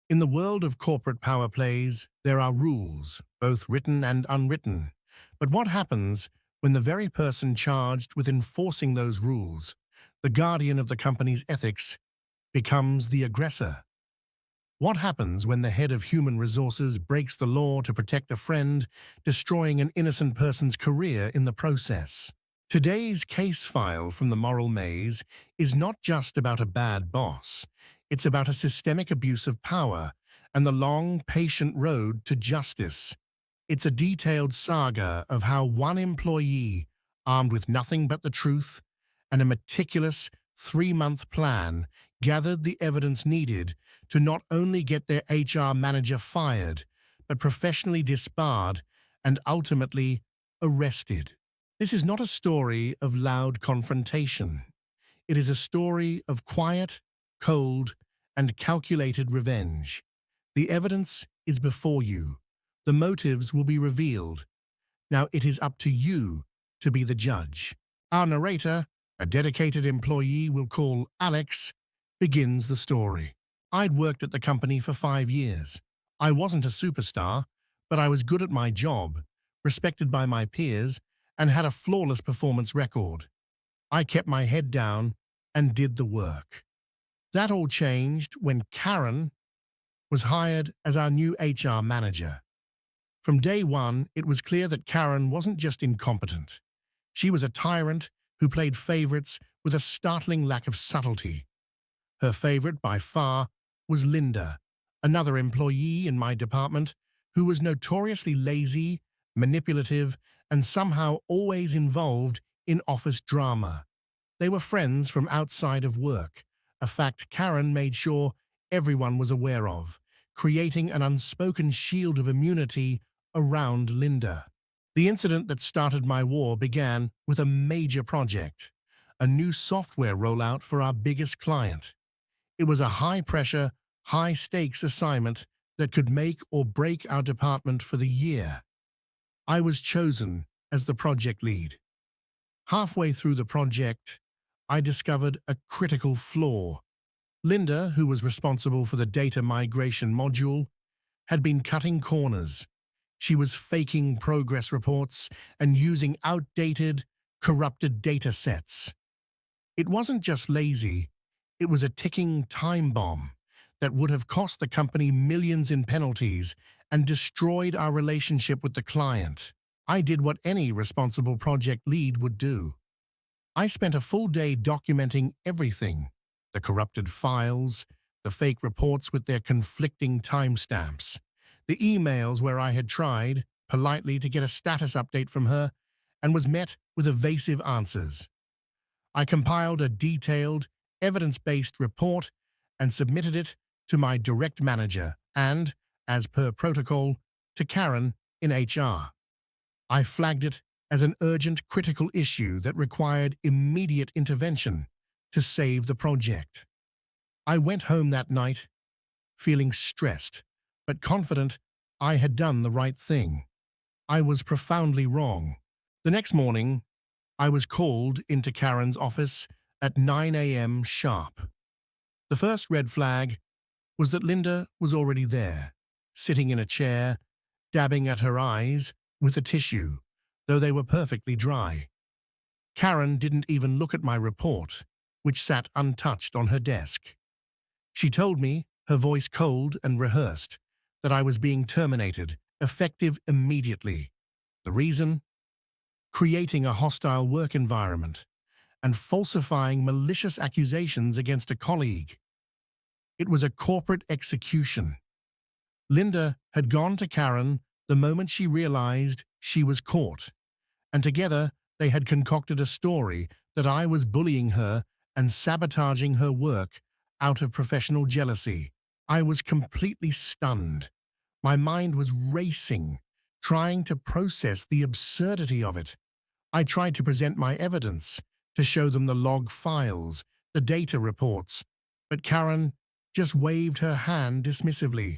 In the world of corporate power plays, there are rules, both written and unwritten. But what happens when the very person charged with enforcing those rules, the guardian of the company's ethics, becomes the aggressor? What happens when the head of human resources breaks the law to protect a friend, destroying an innocent person's career in the process? Today's case file from the moral maze is not just about a bad boss. It's about a systemic abuse of power and the long, patient road to justice. It's a detailed saga of how one employee, armed with nothing but the truth and a meticulous 3-month plan, gathered the evidence needed to not only get their HR manager fired, but professionally disbarred and ultimately arrested. This is not a story of loud confrontation. It is a story of quiet, cold, and calculated revenge. The evidence is before you. The motives will be revealed. Now it is up to you to be the judge. Our narrator, a dedicated employee we'll call Alex, begins the story. I'd worked at the company for 5 years. I wasn't a superstar, but I was good at my job, respected by my peers, and had a flawless performance record. I kept my head down and did the work. That all changed when Karen was hired as our new HR manager. From day one, it was clear that Karen wasn't just incompetent. She was a tyrant who played favorites with a startling lack of subtlety. Her favorite, by far, was Linda, another employee in my department who was notoriously lazy, manipulative, and somehow always involved in office drama. They were friends from outside of work, a fact Karen made sure everyone was aware of, creating an unspoken shield of immunity around Linda. The incident that started my war began with a major project, a new software rollout for our biggest client. It was a high-pressure, high-stakes assignment that could make or break our department for the year. I was chosen as the project lead. Halfway through the project, I discovered a critical flaw. Linda, who was responsible for the data migration module, had been cutting corners. She was faking progress reports and using outdated, corrupted data sets. It wasn't just lazy, it was a ticking time bomb that would have cost the company millions in penalties and destroyed our relationship with the client. I did what any responsible project lead would do. I spent a full day documenting everything: the corrupted files, the fake reports with their conflicting timestamps, the emails where I had tried, politely, to get a status update from her and was met with evasive answers. I compiled a detailed, evidence-based report and submitted it to my direct manager and, as per protocol, to Karen in HR. I flagged it as an urgent, critical issue that required immediate intervention to save the project. I went home that night, feeling stressed, but confident I had done the right thing. I was profoundly wrong. The next morning, I was called into Karen's office at 9 a.m. sharp. The first red flag was that Linda was already there, sitting in a chair, dabbing at her eyes with a tissue, though they were perfectly dry. Karen didn't even look at my report, which sat untouched on her desk. She told me, her voice cold and rehearsed, that I was being terminated, effective immediately. The reason? Creating a hostile work environment and falsifying malicious accusations against a colleague. It was a corporate execution. Linda had gone to Karen the moment she realized she was caught, and together they had concocted a story that I was bullying her and sabotaging her work out of professional jealousy. I was completely stunned. My mind was racing, trying to process the absurdity of it. I tried to present my evidence, to show them the log files, the data reports, but Karen just waved her hand dismissively,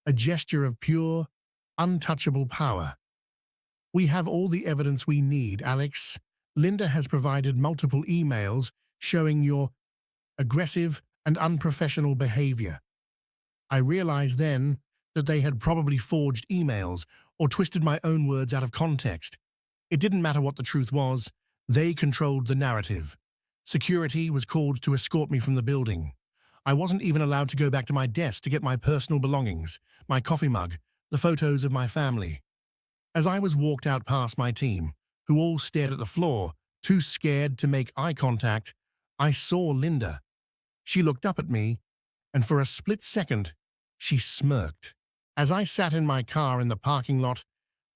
a gesture of pure, untouchable power. "We have all the evidence we need, Alex. Linda has provided multiple emails showing your aggressive and unprofessional behavior." I realized then that they had probably forged emails or twisted my own words out of context. It didn't matter what the truth was, they controlled the narrative. Security was called to escort me from the building. I wasn't even allowed to go back to my desk to get my personal belongings, my coffee mug, the photos of my family. As I was walked out past my team, who all stared at the floor, too scared to make eye contact, I saw Linda. She looked up at me, and for a split second, she smirked. As I sat in my car in the parking lot,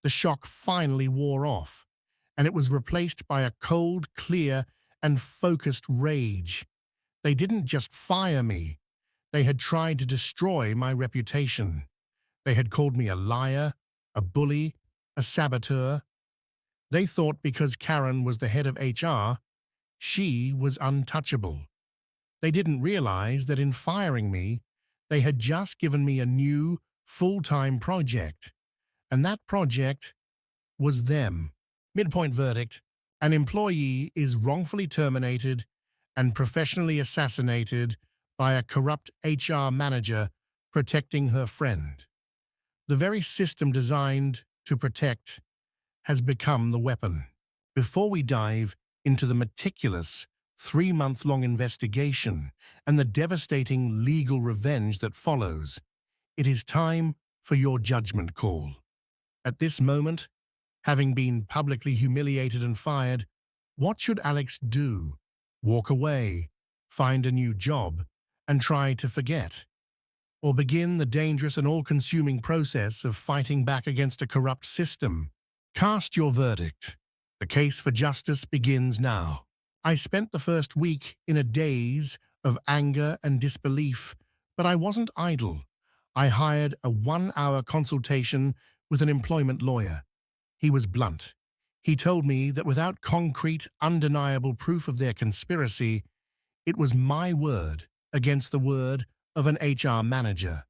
the shock finally wore off, and it was replaced by a cold, clear, and focused rage. They didn't just fire me. They had tried to destroy my reputation. They had called me a liar, a bully, a saboteur. They thought because Karen was the head of HR, she was untouchable. They didn't realize that in firing me, they had just given me a new, full-time project. And that project was them. Midpoint verdict: an employee is wrongfully terminated and professionally assassinated by a corrupt HR manager protecting her friend. The very system designed to protect has become the weapon. Before we dive into the meticulous, 3-month-long investigation and the devastating legal revenge that follows, it is time for your judgment call. At this moment, having been publicly humiliated and fired, what should Alex do? Walk away, find a new job, and try to forget? Or begin the dangerous and all-consuming process of fighting back against a corrupt system? Cast your verdict. The case for justice begins now. I spent the first week in a daze of anger and disbelief, but I wasn't idle. I hired a 1-hour consultation with an employment lawyer. He was blunt. He told me that without concrete, undeniable proof of their conspiracy, it was my word against the word of an HR manager.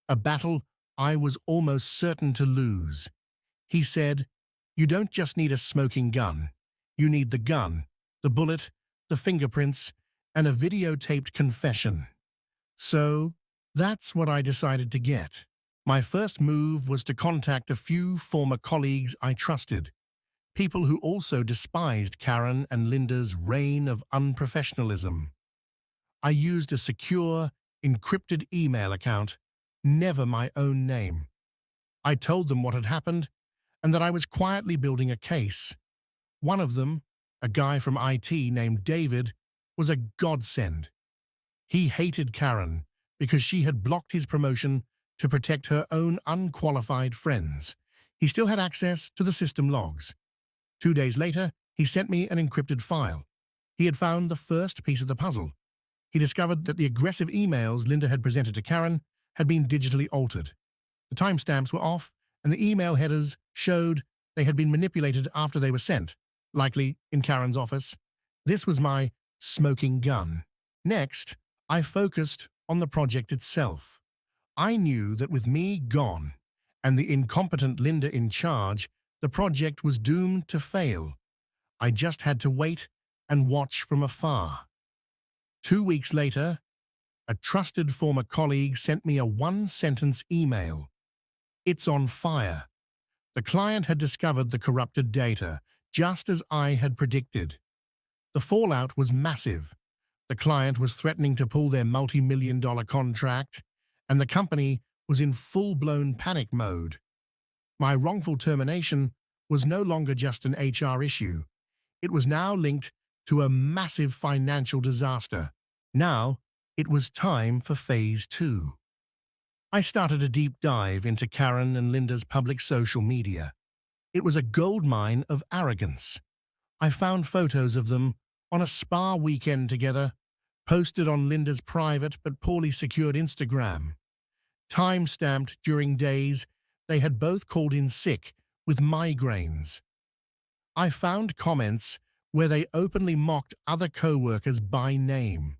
A battle I was almost certain to lose. He said, "You don't just need a smoking gun. You need the gun, the bullet, the fingerprints, and a videotaped confession." So, that's what I decided to get. My first move was to contact a few former colleagues I trusted, people who also despised Karen and Linda's reign of unprofessionalism. I used a secure, encrypted email account, never my own name. I told them what had happened and that I was quietly building a case. One of them, a guy from IT named David, was a godsend. He hated Karen because she had blocked his promotion to protect her own unqualified friends. He still had access to the system logs. 2 days later, he sent me an encrypted file. He had found the first piece of the puzzle. He discovered that the aggressive emails Linda had presented to Karen had been digitally altered. The timestamps were off, and the email headers showed they had been manipulated after they were sent, likely in Karen's office. This was my smoking gun. Next, I focused on the project itself. I knew that with me gone and the incompetent Linda in charge, the project was doomed to fail. I just had to wait and watch from afar. 2 weeks later, a trusted former colleague sent me a 1-sentence email. "It's on fire." The client had discovered the corrupted data, just as I had predicted. The fallout was massive. The client was threatening to pull their multi-million-dollar contract, and the company was in full-blown panic mode. My wrongful termination was no longer just an HR issue. It was now linked to a massive financial disaster. Now, it was time for Phase 2. I started a deep dive into Karen and Linda's public social media. It was a goldmine of arrogance. I found photos of them on a spa weekend together, posted on Linda's private but poorly secured Instagram. Time-stamped during days they had both called in sick with migraines. I found comments where they openly mocked other co-workers by name.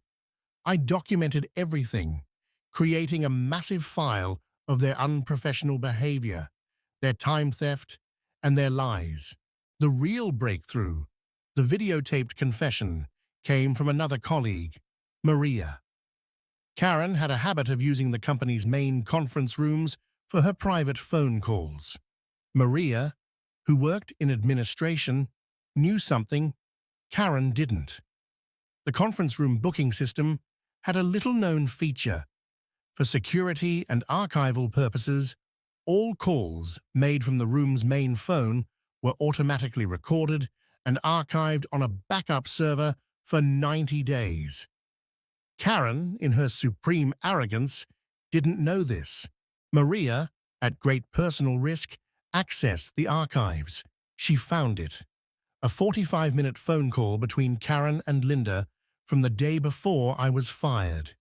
I documented everything, creating a massive file of their unprofessional behavior, their time theft, and their lies. The real breakthrough, the videotaped confession, came from another colleague, Maria. Karen had a habit of using the company's main conference rooms for her private phone calls. Maria, who worked in administration, knew something Karen didn't. The conference room booking system had a little-known feature. For security and archival purposes, all calls made from the room's main phone were automatically recorded and archived on a backup server for 90 days. Karen, in her supreme arrogance, didn't know this. Maria, at great personal risk, accessed the archives. She found it. A 45-minute phone call between Karen and Linda from the day before I was fired.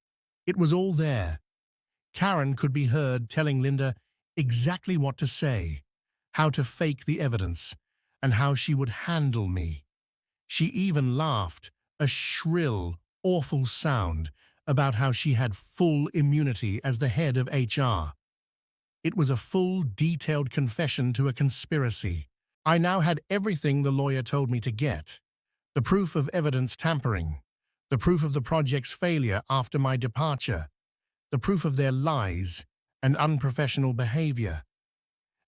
It was all there. Karen could be heard telling Linda exactly what to say, how to fake the evidence, and how she would handle me. She even laughed, a shrill, awful sound, about how she had full immunity as the head of HR. It was a full, detailed confession to a conspiracy. I now had everything the lawyer told me to get. The proof of evidence tampering, the proof of the project's failure after my departure, the proof of their lies and unprofessional behavior,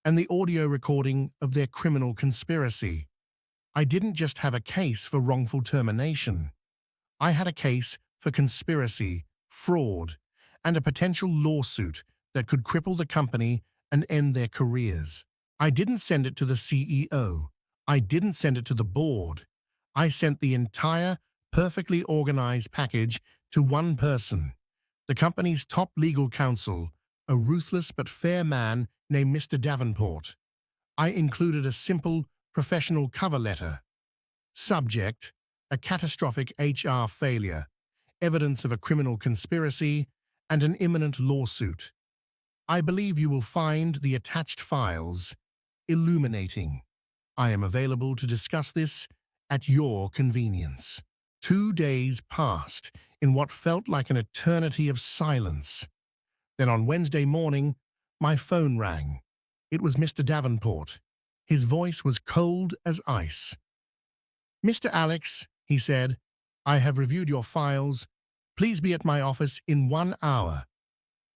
and the audio recording of their criminal conspiracy. I didn't just have a case for wrongful termination. I had a case for conspiracy, fraud, and a potential lawsuit that could cripple the company and end their careers. I didn't send it to the CEO. I didn't send it to the board. I sent the entire, perfectly organized package to one person, the company's top legal counsel, a ruthless but fair man named Mr. Davenport. I included a simple, professional cover letter. Subject: a catastrophic HR failure, evidence of a criminal conspiracy, and an imminent lawsuit. I believe you will find the attached files illuminating. I am available to discuss this at your convenience. 2 days passed in what felt like an eternity of silence. Then on Wednesday morning, my phone rang. It was Mr. Davenport. His voice was cold as ice. "Mr. Alex," he said, "I have reviewed your files. Please be at my office in 1 hour.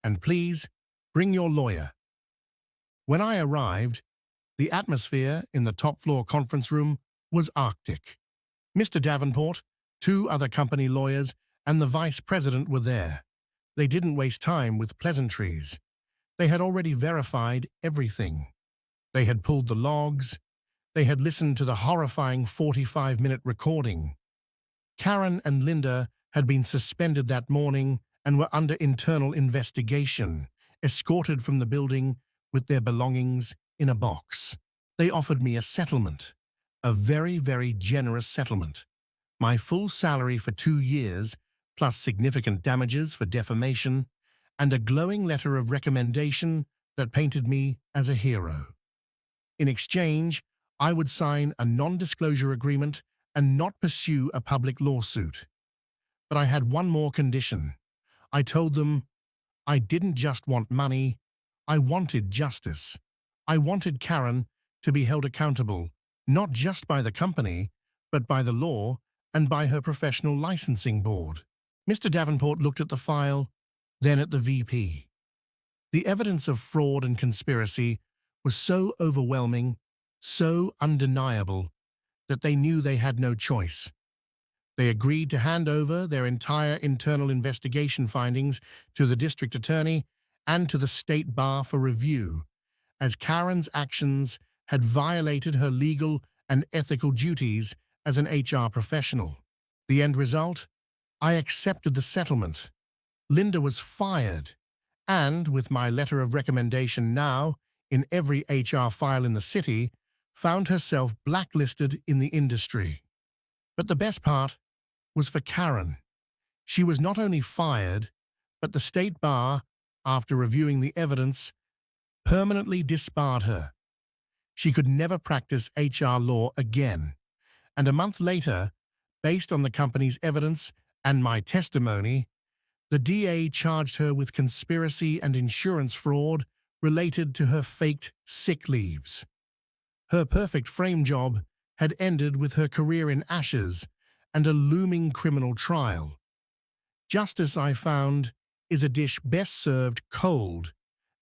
And please, bring your lawyer." When I arrived, the atmosphere in the top-floor conference room was arctic. Mr. Davenport, 2 other company lawyers, and the vice president were there. They didn't waste time with pleasantries. They had already verified everything. They had pulled the logs. They had listened to the horrifying 45-minute recording. Karen and Linda had been suspended that morning and were under internal investigation, escorted from the building with their belongings in a box. They offered me a settlement, a very, very generous settlement. My full salary for 2 years, plus significant damages for defamation, and a glowing letter of recommendation that painted me as a hero. In exchange, I would sign a non-disclosure agreement and not pursue a public lawsuit. But I had one more condition. I told them I didn't just want money, I wanted justice. I wanted Karen to be held accountable, not just by the company, but by the law and by her professional licensing board. Mr. Davenport looked at the file, then at the VP. The evidence of fraud and conspiracy was so overwhelming, so undeniable, that they knew they had no choice. They agreed to hand over their entire internal investigation findings to the district attorney and to the state bar for review, as Karen's actions had violated her legal and ethical duties as an HR professional. The end result? I accepted the settlement. Linda was fired, and with my letter of recommendation now in every HR file in the city, found herself blacklisted in the industry. But the best part was for Karen. She was not only fired, but the state bar, after reviewing the evidence, permanently disbarred her. She could never practice HR law again. And a month later, based on the company's evidence and my testimony, the DA charged her with conspiracy and insurance fraud related to her faked sick leaves. Her perfect frame job had ended with her career in ashes and a looming criminal trial. Justice, I found, is a dish best served cold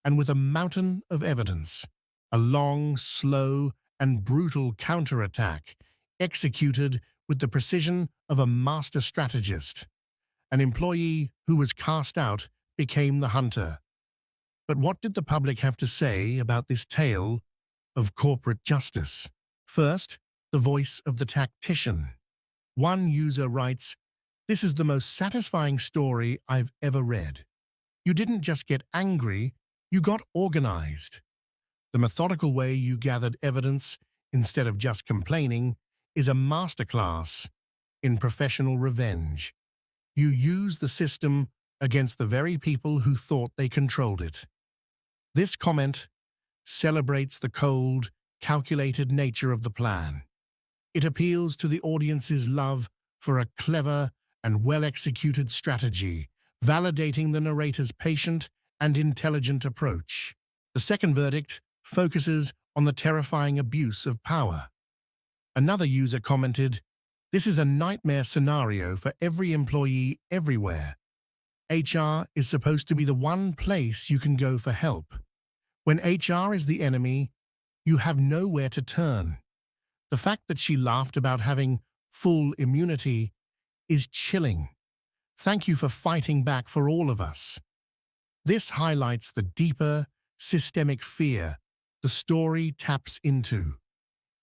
and with a mountain of evidence. A long, slow, and brutal counterattack executed with the precision of a master strategist. An employee who was cast out became the hunter. But what did the public have to say about this tale of corporate justice? First, the voice of the tactician. One user writes, "This is the most satisfying story I've ever read. You didn't just get angry, you got organized. The methodical way you gathered evidence instead of just complaining is a masterclass in professional revenge. You use the system against the very people who thought they controlled it." This comment celebrates the cold, calculated nature of the plan. It appeals to the audience's love for a clever and well-executed strategy, validating the narrator's patient and intelligent approach. The second verdict focuses on the terrifying abuse of power. Another user commented, "This is a nightmare scenario for every employee everywhere. HR is supposed to be the one place you can go for help. When HR is the enemy, you have nowhere to turn." The fact that she laughed about having full immunity is chilling. Thank you for fighting back for all of us. This highlights the deeper, systemic fear the story taps into.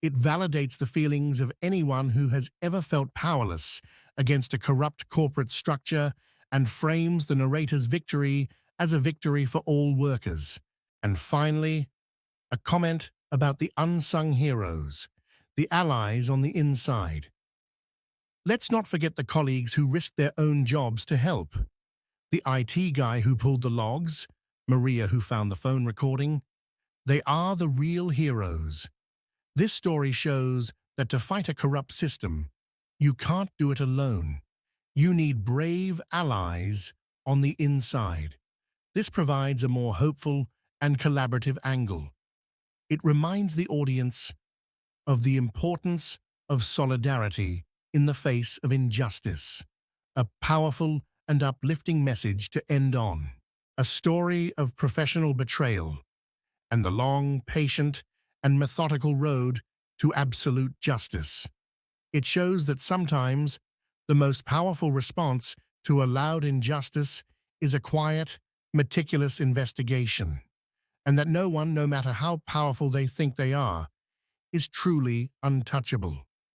It validates the feelings of anyone who has ever felt powerless against a corrupt corporate structure and frames the narrator's victory as a victory for all workers. And finally, a comment about the unsung heroes, the allies on the inside. Let's not forget the colleagues who risked their own jobs to help. The IT guy who pulled the logs, Maria who found the phone recording. They are the real heroes. This story shows that to fight a corrupt system, you can't do it alone. You need brave allies on the inside. This provides a more hopeful and collaborative angle. It reminds the audience of the importance of solidarity in the face of injustice. A powerful and uplifting message to end on. A story of professional betrayal and the long, patient, and methodical road to absolute justice. It shows that sometimes the most powerful response to a loud injustice is a quiet, meticulous investigation, and that no one, no matter how powerful they think they are, is truly untouchable.